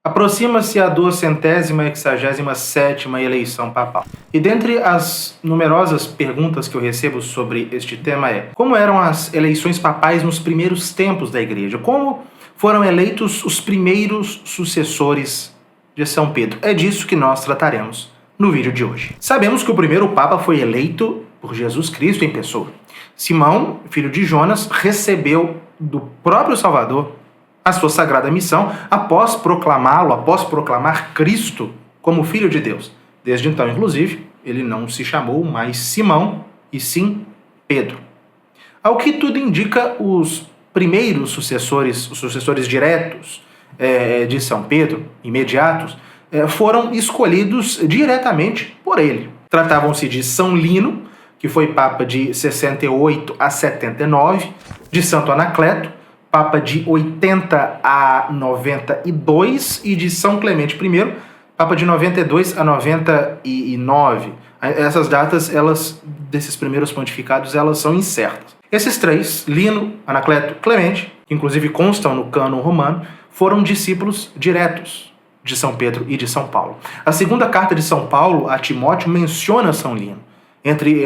Aproxima-se a 267ª eleição papal. E dentre as numerosas perguntas que eu recebo sobre este tema como eram as eleições papais nos primeiros tempos da Igreja? Como foram eleitos os primeiros sucessores de São Pedro? É disso que nós trataremos no vídeo de hoje. Sabemos que o primeiro Papa foi eleito por Jesus Cristo em pessoa. Simão, filho de Jonas, recebeu do próprio Salvador a sua sagrada missão após proclamar Cristo como Filho de Deus. Desde então, inclusive, ele não se chamou mais Simão, e sim Pedro. Ao que tudo indica, os primeiros sucessores, os sucessores diretos de São Pedro, imediatos, foram escolhidos diretamente por ele. Tratavam-se de São Lino, que foi Papa de 68 a 79, de Santo Anacleto, Papa de 80 a 92, e de São Clemente I, Papa de 92 a 99. Essas datas, desses primeiros pontificados, elas são incertas. Esses três, Lino, Anacleto, Clemente, que inclusive constam no cânon romano, foram discípulos diretos de São Pedro e de São Paulo. A segunda carta de São Paulo a Timóteo menciona São Lino entre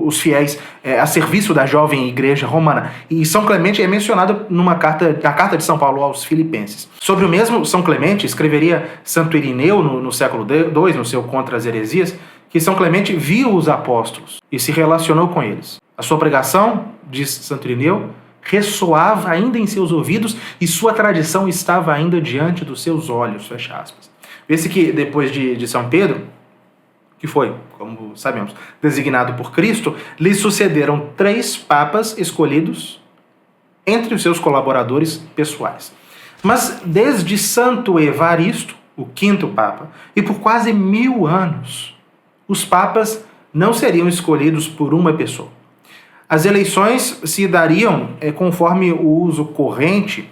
os fiéis a serviço da jovem igreja romana. E São Clemente é mencionado na carta de São Paulo aos Filipenses. Sobre o mesmo São Clemente, escreveria Santo Irineu no século II, no seu Contra as Heresias, que São Clemente viu os apóstolos e se relacionou com eles. A sua pregação, diz Santo Irineu, ressoava ainda em seus ouvidos e sua tradição estava ainda diante dos seus olhos, fecha aspas. Vê-se que depois de São Pedro, que foi, como sabemos, designado por Cristo, lhe sucederam 3 papas escolhidos entre os seus colaboradores pessoais. Mas desde Santo Evaristo, o 5º Papa, e por quase 1000 anos, os papas não seriam escolhidos por uma pessoa. As eleições se dariam conforme o uso corrente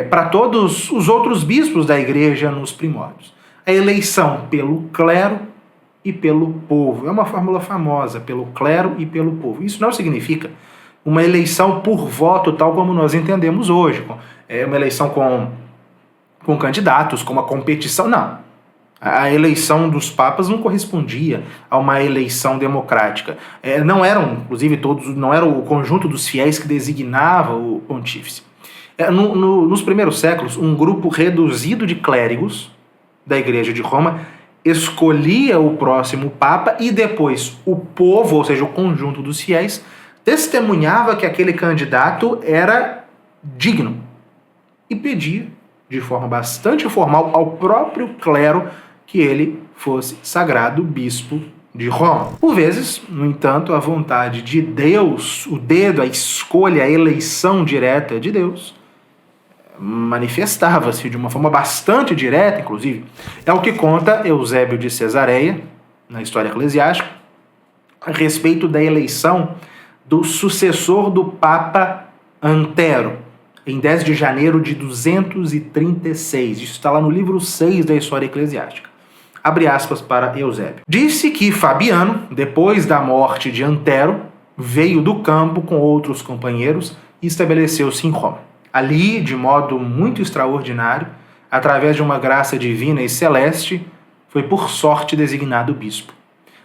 para todos os outros bispos da Igreja nos primórdios. A eleição pelo clero e pelo povo. É uma fórmula famosa, pelo clero e pelo povo. Isso não significa uma eleição por voto, tal como nós entendemos hoje. É uma eleição com candidatos, com uma competição. Não. A eleição dos papas não correspondia a uma eleição democrática. Não eram o conjunto dos fiéis que designava o pontífice. Nos primeiros séculos, um grupo reduzido de clérigos da Igreja de Roma escolhia o próximo Papa e depois o povo, ou seja, o conjunto dos fiéis, testemunhava que aquele candidato era digno e pedia, de forma bastante formal, ao próprio clero que ele fosse sagrado bispo de Roma. Por vezes, no entanto, a vontade de Deus, o dedo, a escolha, a eleição direta de Deus, manifestava-se de uma forma bastante direta, inclusive. É o que conta Eusébio de Cesareia, na História Eclesiástica, a respeito da eleição do sucessor do Papa Antero, em 10 de janeiro de 236. Isso está lá no livro 6 da História Eclesiástica. Abre aspas para Eusébio. Disse que Fabiano, depois da morte de Antero, veio do campo com outros companheiros e estabeleceu-se em Roma. Ali, de modo muito extraordinário, através de uma graça divina e celeste, foi por sorte designado bispo.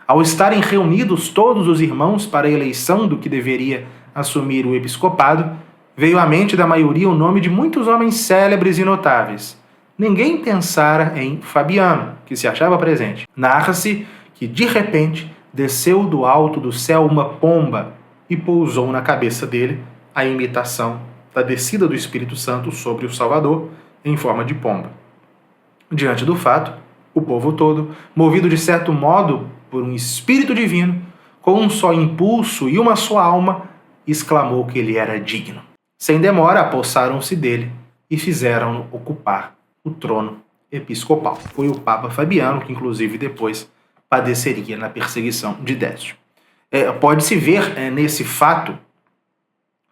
Ao estarem reunidos todos os irmãos para a eleição do que deveria assumir o episcopado, veio à mente da maioria o nome de muitos homens célebres e notáveis. Ninguém pensara em Fabiano, que se achava presente. Narra-se que, de repente, desceu do alto do céu uma pomba e pousou na cabeça dele a imitação da descida do Espírito Santo sobre o Salvador em forma de pomba. Diante do fato, o povo todo, movido de certo modo por um Espírito divino, com um só impulso e uma só alma, exclamou que ele era digno. Sem demora, apossaram-se dele e fizeram-no ocupar o trono episcopal. Foi o Papa Fabiano que, inclusive, depois padeceria na perseguição de Décio. Pode-se ver nesse fato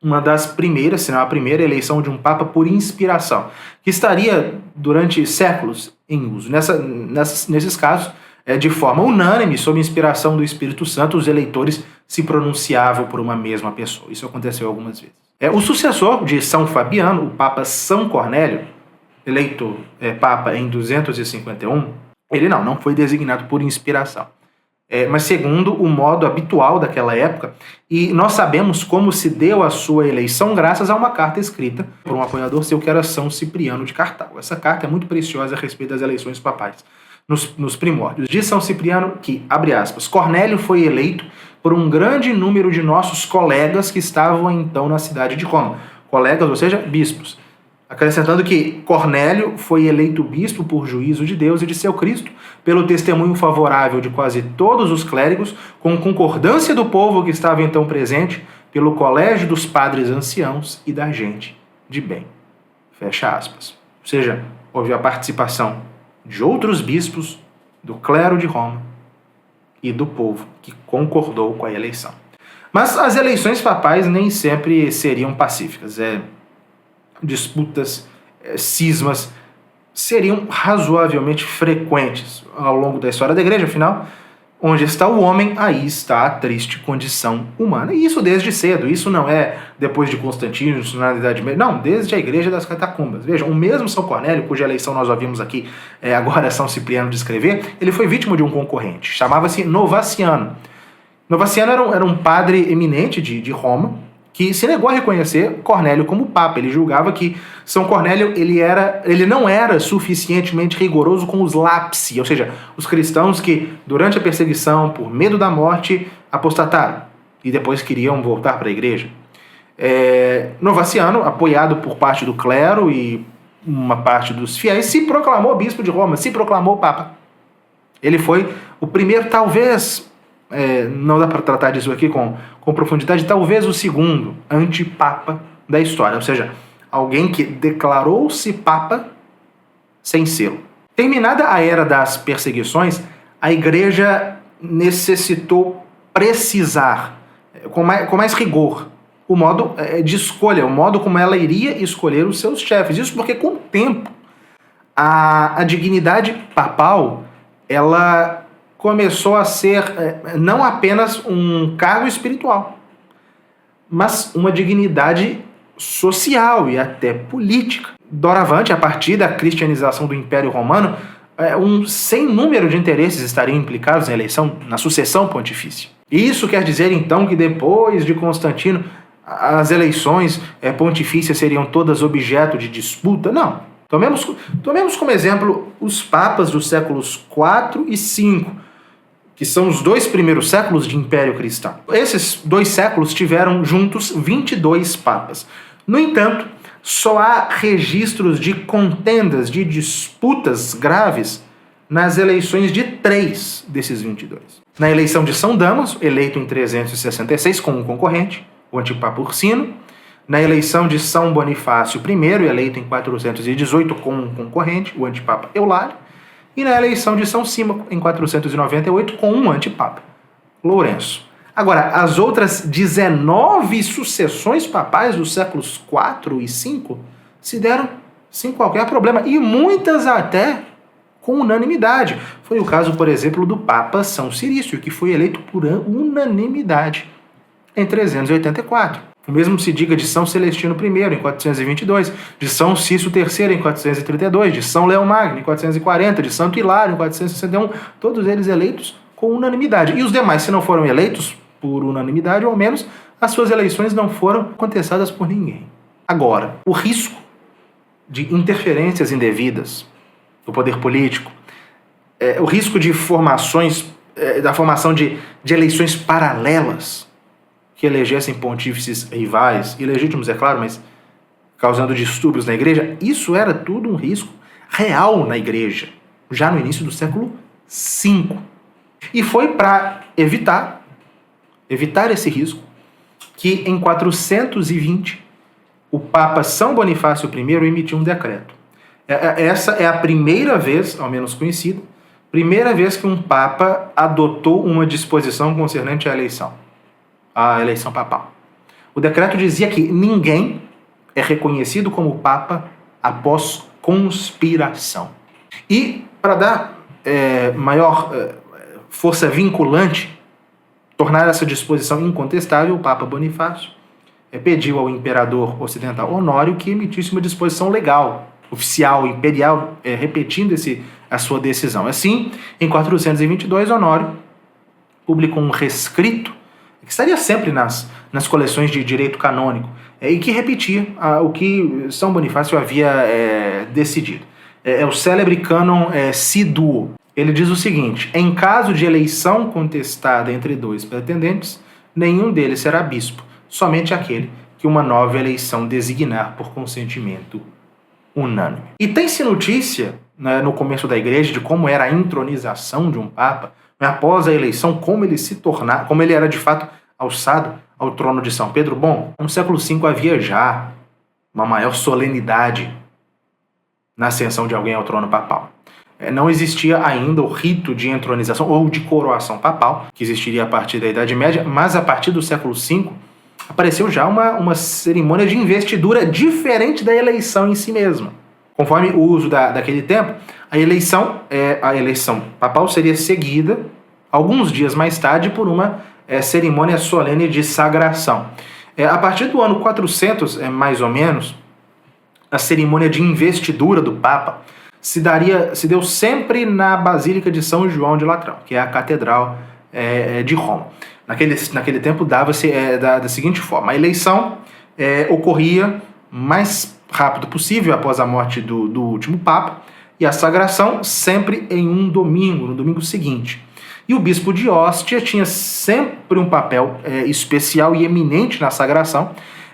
uma das primeiras, se não a primeira eleição de um Papa por inspiração, que estaria durante séculos em uso. Nesses casos, de forma unânime, sob inspiração do Espírito Santo, os eleitores se pronunciavam por uma mesma pessoa. Isso aconteceu algumas vezes. O sucessor de São Fabiano, o Papa São Cornélio, eleito Papa em 251, ele não foi designado por inspiração, mas segundo o modo habitual daquela época, e nós sabemos como se deu a sua eleição graças a uma carta escrita por um apoiador seu que era São Cipriano de Cartago. Essa carta é muito preciosa a respeito das eleições papais nos primórdios. Diz São Cipriano que, abre aspas, Cornélio foi eleito por um grande número de nossos colegas que estavam então na cidade de Roma. Colegas, ou seja, bispos. Acrescentando que Cornélio foi eleito bispo por juízo de Deus e de seu Cristo, pelo testemunho favorável de quase todos os clérigos, com concordância do povo que estava então presente, pelo colégio dos padres anciãos e da gente de bem. Fecha aspas. Ou seja, houve a participação de outros bispos, do clero de Roma e do povo que concordou com a eleição. Mas as eleições papais nem sempre seriam pacíficas. Disputas, cismas seriam razoavelmente frequentes ao longo da história da igreja. Afinal, onde está o homem, aí está a triste condição humana. E isso desde cedo, isso não é depois de Constantino, isso não é na Idade Média, não, desde a igreja das catacumbas. Vejam, o mesmo São Cornélio, cuja eleição nós ouvimos aqui, agora São Cipriano descrever, ele foi vítima de um concorrente, chamava-se Novaciano. Novaciano era um padre eminente de Roma, que se negou a reconhecer Cornélio como papa. Ele julgava que São Cornélio ele não era suficientemente rigoroso com os lapsi, ou seja, os cristãos que, durante a perseguição, por medo da morte, apostataram e depois queriam voltar para a igreja. Novaciano, apoiado por parte do clero e uma parte dos fiéis, se proclamou bispo de Roma, se proclamou papa. Ele foi o primeiro, talvez... não dá para tratar disso aqui com profundidade, talvez o segundo antipapa da história, ou seja, alguém que declarou-se papa sem sê-lo. Terminada a era das perseguições, a igreja necessitou precisar, com mais rigor, o modo de escolha, o modo como ela iria escolher os seus chefes. Isso porque, com o tempo, a dignidade papal, ela começou a ser não apenas um cargo espiritual, mas uma dignidade social e até política. Doravante, a partir da cristianização do Império Romano, um sem número de interesses estariam implicados na eleição, na sucessão pontifícia. Isso quer dizer, então, que depois de Constantino, as eleições pontifícias seriam todas objeto de disputa? Não. Tomemos como exemplo os papas dos séculos IV e V, que são os 2 primeiros séculos de Império Cristão. Esses 2 séculos tiveram juntos 22 papas. No entanto, só há registros de contendas, de disputas graves nas eleições de 3 desses 22. Na eleição de São Damaso, eleito em 366 com um concorrente, o antipapa Ursino. Na eleição de São Bonifácio I, eleito em 418 com um concorrente, o antipapa Eulário. E na eleição de São Símaco, em 498, com um antipapa, Lourenço. Agora, as outras 19 sucessões papais dos séculos IV e V se deram sem qualquer problema, e muitas até com unanimidade. Foi o caso, por exemplo, do Papa São Cirício, que foi eleito por unanimidade em 384. O mesmo se diga de São Celestino I, em 422, de São Cício III, em 432, de São Leão Magno, em 440, de Santo Hilário, em 461, todos eles eleitos com unanimidade. E os demais, se não foram eleitos por unanimidade, ao menos as suas eleições não foram contestadas por ninguém. Agora, o risco de interferências indevidas do poder político, o risco de da formação de eleições paralelas, que elegessem pontífices rivais, ilegítimos, é claro, mas causando distúrbios na igreja, isso era tudo um risco real na igreja, já no início do século V. E foi para evitar esse risco que, em 420, o Papa São Bonifácio I emitiu um decreto. Essa é a primeira vez, ao menos conhecida, primeira vez que um Papa adotou uma disposição concernente à eleição papal. O decreto dizia que ninguém é reconhecido como Papa após conspiração. E, para dar maior força vinculante, tornar essa disposição incontestável, o Papa Bonifácio pediu ao imperador ocidental Honório que emitisse uma disposição legal oficial imperial repetindo a sua decisão. Assim, em 422, Honório publicou um rescrito, que estaria sempre nas coleções de direito canônico, e que repetia o que São Bonifácio havia decidido. É o célebre cânon Si Duo. Ele diz o seguinte: em caso de eleição contestada entre dois pretendentes, nenhum deles será bispo, somente aquele que uma nova eleição designar por consentimento unânime. E tem-se notícia, né, no começo da igreja, de como era a intronização de um papa, né, após a eleição, como ele era de fato alçado ao trono de São Pedro. Bom, no século V havia já uma maior solenidade na ascensão de alguém ao trono papal. Não existia ainda o rito de entronização ou de coroação papal, que existiria a partir da Idade Média, mas a partir do século V apareceu já uma cerimônia de investidura diferente da eleição em si mesma. Conforme o uso daquele tempo, a eleição papal seria seguida, alguns dias mais tarde, por uma cerimônia solene de sagração. A partir do ano 400, mais ou menos, a cerimônia de investidura do Papa se deu sempre na Basílica de São João de Latrão, que é a Catedral de Roma. Naquele tempo dava-se da seguinte forma: a eleição ocorria mais rápido possível após a morte do último Papa, e a sagração sempre em um domingo, no domingo seguinte. E o bispo de Ostia tinha sempre um papel especial e eminente na sagração,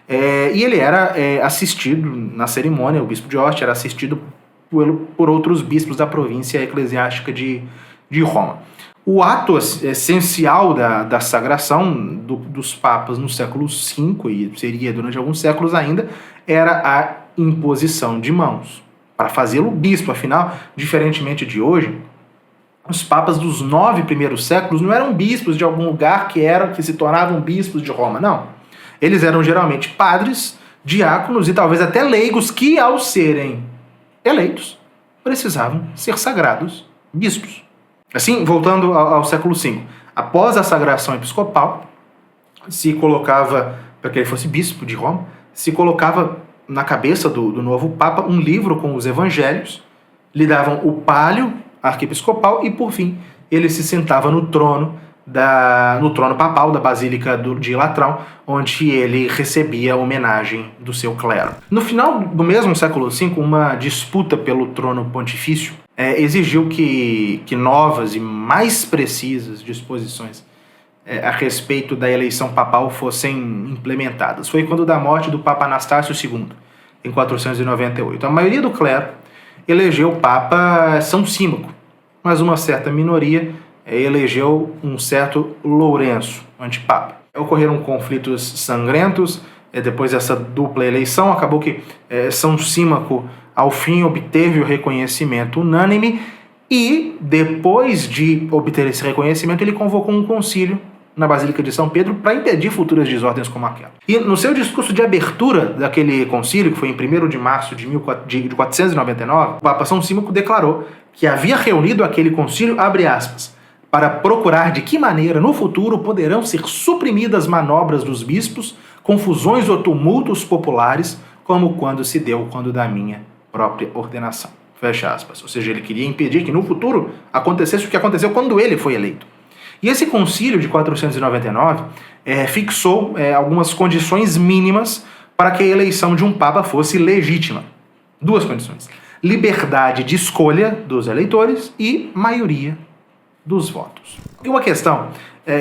e ele era assistido na cerimônia, o bispo de Ostia era assistido por outros bispos da província eclesiástica de Roma. O ato essencial da sagração dos papas no século V, e seria durante alguns séculos ainda, era a imposição de mãos, para fazê-lo bispo. Afinal, diferentemente de hoje, os papas dos 9 primeiros séculos não eram bispos de algum lugar que se tornavam bispos de Roma, não. Eles eram geralmente padres, diáconos e talvez até leigos que, ao serem eleitos, precisavam ser sagrados bispos. Assim, voltando ao século V, após a sagração episcopal, se colocava, para que ele fosse bispo de Roma, se colocava na cabeça do novo Papa um livro com os evangelhos, lhe davam o pálio arquiepiscopal e, por fim, ele se sentava no trono papal da Basílica de Latrão, onde ele recebia a homenagem do seu clero. No final do mesmo século V, uma disputa pelo trono pontifício exigiu que novas e mais precisas disposições a respeito da eleição papal fossem implementadas. Foi quando da morte do Papa Anastácio II, em 498. A maioria do clero elegeu o Papa São Símaco, mas uma certa minoria elegeu um certo Lourenço, antipapa. Ocorreram conflitos sangrentos depois dessa dupla eleição. Acabou que São Símaco, ao fim, obteve o reconhecimento unânime e, depois de obter esse reconhecimento, ele convocou um concílio na Basílica de São Pedro para impedir futuras desordens como aquela. E no seu discurso de abertura daquele concílio, que foi em 1º de março de 499, o Papa São Símaco declarou que havia reunido aquele concílio, abre aspas, para procurar de que maneira no futuro poderão ser suprimidas manobras dos bispos, confusões ou tumultos populares, como quando da minha própria ordenação. Fecha aspas. Ou seja, ele queria impedir que no futuro acontecesse o que aconteceu quando ele foi eleito. E esse concílio de 499 fixou algumas condições mínimas para que a eleição de um papa fosse legítima. 2 condições: liberdade de escolha dos eleitores e maioria dos votos. E uma questão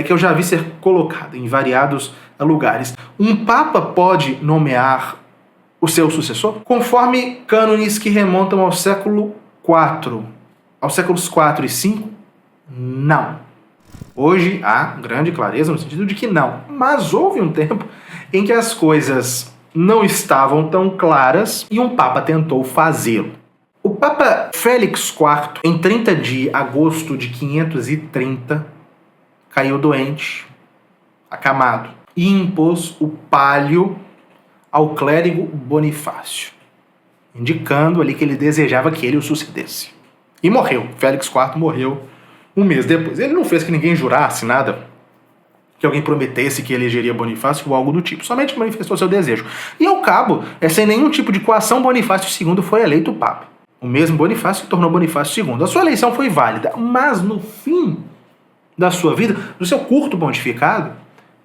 que eu já vi ser colocada em variados lugares: um papa pode nomear o seu sucessor? Conforme cânones que remontam ao século IV, aos séculos IV e V, não. Hoje há grande clareza no sentido de que não. Mas houve um tempo em que as coisas não estavam tão claras e um papa tentou fazê-lo. O Papa Félix IV, em 30 de agosto de 530, caiu doente, acamado, e impôs o pálio ao clérigo Bonifácio, indicando ali que ele desejava que ele o sucedesse. E morreu. Félix IV morreu um mês depois. Ele não fez que ninguém jurasse nada, que alguém prometesse que elegeria Bonifácio ou algo do tipo, somente manifestou seu desejo. E ao cabo, sem nenhum tipo de coação, Bonifácio II foi eleito Papa. O mesmo Bonifácio se tornou Bonifácio II. A sua eleição foi válida, mas no fim da sua vida, do seu curto pontificado,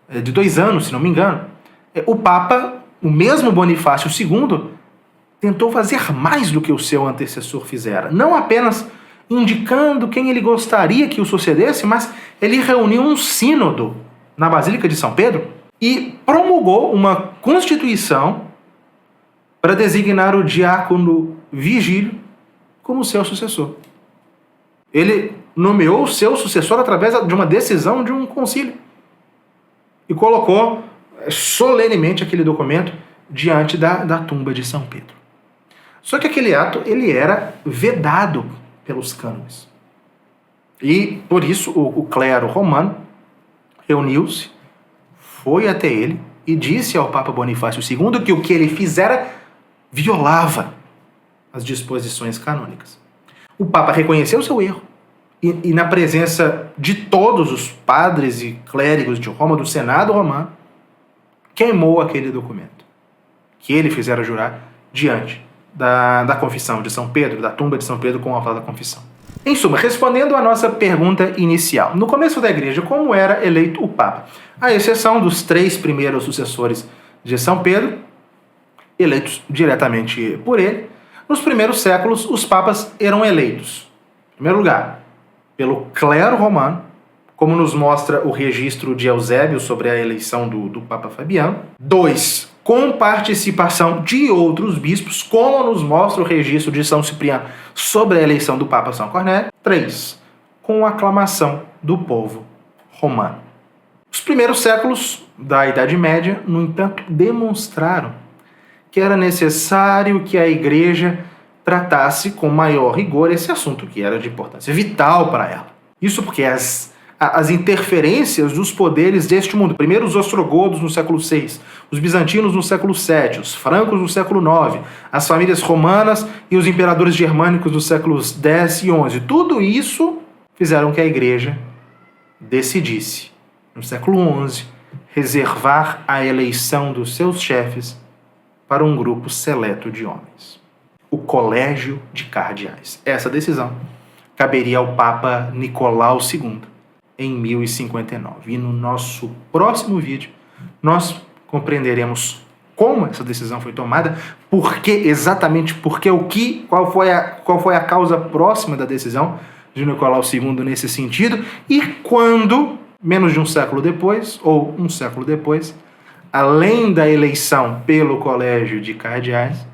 de 2 anos, se não me engano, o Papa, o mesmo Bonifácio II, tentou fazer mais do que o seu antecessor fizera. Não apenas indicando quem ele gostaria que o sucedesse, mas ele reuniu um sínodo na Basílica de São Pedro e promulgou uma constituição para designar o diácono Vigílio como seu sucessor. Ele nomeou seu sucessor através de uma decisão de um concílio e colocou solenemente aquele documento diante da tumba de São Pedro. Só que aquele ato ele era vedado pelos cânones. E, por isso, o clero romano reuniu-se, foi até ele e disse ao Papa Bonifácio II que o que ele fizera violava as disposições canônicas. O Papa reconheceu seu erro e na presença de todos os padres e clérigos de Roma, do Senado romano, queimou aquele documento que ele fizera jurar diante da confissão de São Pedro, da tumba de São Pedro com o altar da confissão. Em suma, respondendo à nossa pergunta inicial, no começo da igreja, como era eleito o Papa? À exceção dos 3 primeiros sucessores de São Pedro, eleitos diretamente por ele, nos primeiros séculos os papas eram eleitos, em primeiro lugar, pelo clero romano, como nos mostra o registro de Eusébio sobre a eleição do Papa Fabiano. 2, com participação de outros bispos, como nos mostra o registro de São Cipriano sobre a eleição do Papa São Cornélio. 3, com aclamação do povo romano. Os primeiros séculos da Idade Média, no entanto, demonstraram que era necessário que a Igreja tratasse com maior rigor esse assunto, que era de importância vital para ela. Isso porque as interferências dos poderes deste mundo, primeiro os ostrogodos no século VI, os bizantinos no século VII, os francos no século IX, as famílias romanas e os imperadores germânicos dos séculos X e XI, tudo isso fizeram que a Igreja decidisse, no século XI, reservar a eleição dos seus chefes para um grupo seleto de homens, o Colégio de Cardeais. Essa decisão caberia ao Papa Nicolau II em 1059. E no nosso próximo vídeo nós compreenderemos como essa decisão foi tomada, exatamente qual foi a causa próxima da decisão de Nicolau II nesse sentido, e quando, menos de um século depois, ou um século depois, além da eleição pelo Colégio de Cardeais,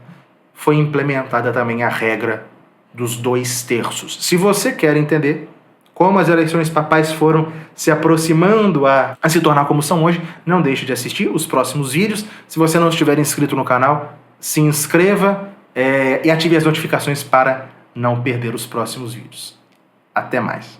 foi implementada também a regra dos 2/3. Se você quer entender como as eleições papais foram se aproximando a se tornar como são hoje, não deixe de assistir os próximos vídeos. Se você não estiver inscrito no canal, se inscreva e ative as notificações para não perder os próximos vídeos. Até mais!